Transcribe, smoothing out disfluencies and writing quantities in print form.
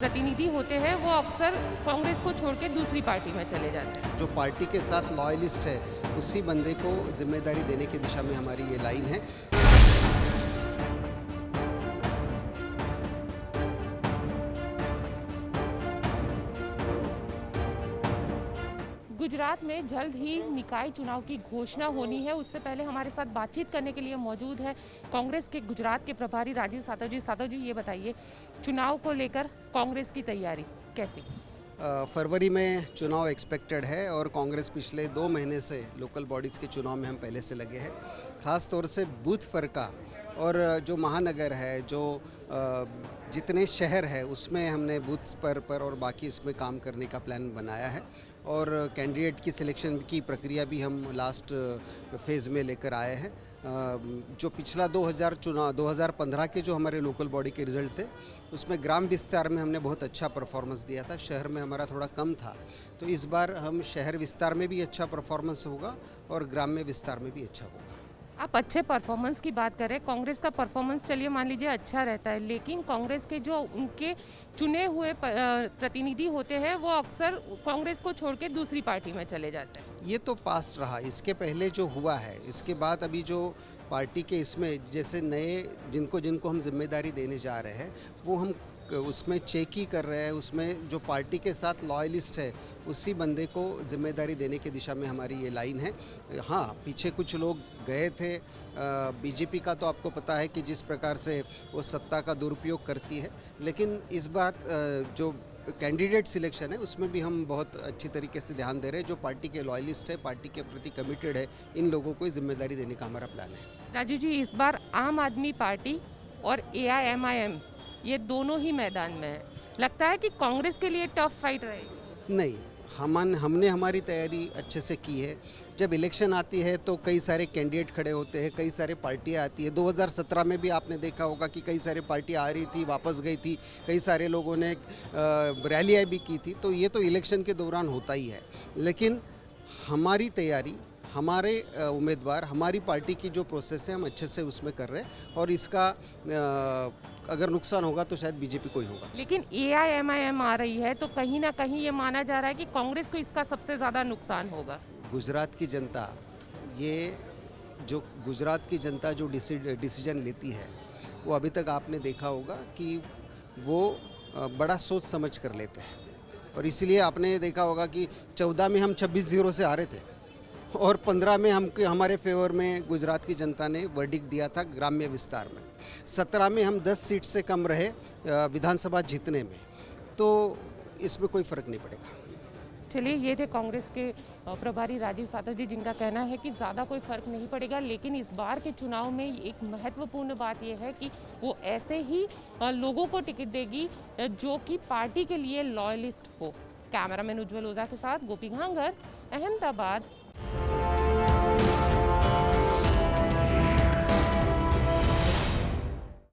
प्रतिनिधि होते हैं वो अक्सर कांग्रेस को छोड़ के दूसरी पार्टी में चले जाते हैं। जो पार्टी के साथ लॉयलिस्ट है उसी बंदे को जिम्मेदारी देने की दिशा में हमारी ये लाइन है। गुजरात में जल्द ही निकाय चुनाव की घोषणा होनी है। उससे पहले हमारे साथ बातचीत करने के लिए मौजूद है कांग्रेस के गुजरात के प्रभारी राजीव सातव जी। सातव जी, ये बताइए, चुनाव को लेकर कांग्रेस की तैयारी कैसी? फरवरी में चुनाव एक्सपेक्टेड है और कांग्रेस पिछले 2 महीने से लोकल बॉडीज़ के चुनाव में हम पहले से लगे हैं। ख़ास तौर से बूथ फरका और जो महानगर है, जो जितने शहर है उसमें हमने बूथ पर और बाकी इसमें काम करने का प्लान बनाया है। और कैंडिडेट की सिलेक्शन की प्रक्रिया भी हम लास्ट फेज़ में लेकर आए हैं। जो पिछला 2015 के जो हमारे लोकल बॉडी के रिज़ल्ट थे उसमें ग्राम विस्तार में हमने बहुत अच्छा परफॉर्मेंस दिया था, शहर में हमारा थोड़ा कम था। तो इस बार हम शहर विस्तार में भी अच्छा परफॉर्मेंस होगा और ग्राम्य विस्तार में भी अच्छा होगा। आप अच्छे परफॉर्मेंस की बात करें, कांग्रेस का परफॉर्मेंस चलिए मान लीजिए अच्छा रहता है, लेकिन कांग्रेस के जो उनके चुने हुए प्रतिनिधि होते हैं वो अक्सर कांग्रेस को छोड़ के दूसरी पार्टी में चले जाते हैं। ये तो पास्ट रहा, इसके पहले जो हुआ है, इसके बाद अभी जो पार्टी के इसमें जैसे नए जिनको हम जिम्मेदारी देने जा रहे हैं वो हम उसमें चेक ही कर रहे हैं। उसमें जो पार्टी के साथ लॉयलिस्ट है उसी बंदे को जिम्मेदारी देने की दिशा में हमारी ये लाइन है। हाँ, पीछे कुछ लोग गए थे। बीजेपी का तो आपको पता है कि जिस प्रकार से वो सत्ता का दुरुपयोग करती है, लेकिन इस बार जो कैंडिडेट सिलेक्शन है उसमें भी हम बहुत अच्छी तरीके से ध्यान दे रहे हैं। जो पार्टी के लॉयलिस्ट है, पार्टी के प्रति कमिटेड है, इन लोगों को जिम्मेदारी देने का हमारा प्लान है। राजीव जी, इस बार आम आदमी पार्टी और AIMIM ये दोनों ही मैदान में है। लगता है कि कांग्रेस के लिए टफ फाइट रहेगी? नहीं, हमने हमारी तैयारी अच्छे से की है। जब इलेक्शन आती है तो कई सारे कैंडिडेट खड़े होते हैं, कई सारे पार्टियां आती है। 2017 में भी आपने देखा होगा कि कई सारे पार्टियां आ रही थी, वापस गई थी, कई सारे लोगों ने रैलियाँ भी की थी। तो ये तो इलेक्शन के दौरान होता ही है, लेकिन हमारी तैयारी, हमारे उम्मीदवार, हमारी पार्टी की जो प्रोसेस है हम अच्छे से उसमें कर रहे हैं और इसका अगर नुकसान होगा तो शायद बीजेपी को ही होगा। लेकिन AIMIM आ रही है तो कहीं ना कहीं ये माना जा रहा है कि कांग्रेस को इसका सबसे ज़्यादा नुकसान होगा। गुजरात की जनता, ये जो गुजरात की जनता जो डिसीजन लेती है वो अभी तक आपने देखा होगा कि वो बड़ा सोच समझ कर लेते हैं। और इसीलिए आपने देखा होगा कि 14 में हम 26-0 से हारे थे और 15 में हमारे फेवर में गुजरात की जनता ने वर्डिक्ट दिया था ग्राम्य विस्तार में। 17 में हम 10 सीट से कम रहे विधानसभा जीतने में। तो इसमें कोई फ़र्क नहीं पड़ेगा। चलिए, ये थे कांग्रेस के प्रभारी राजीव सातव जी, जिनका कहना है कि ज़्यादा कोई फ़र्क नहीं पड़ेगा। लेकिन इस बार के चुनाव में एक महत्वपूर्ण बात यह है कि वो ऐसे ही लोगों को टिकट देगी जो कि पार्टी के लिए लॉयलिस्ट हो। कैमरामैन उज्जवल ओझा के साथ गोपी घांगर, अहमदाबाद।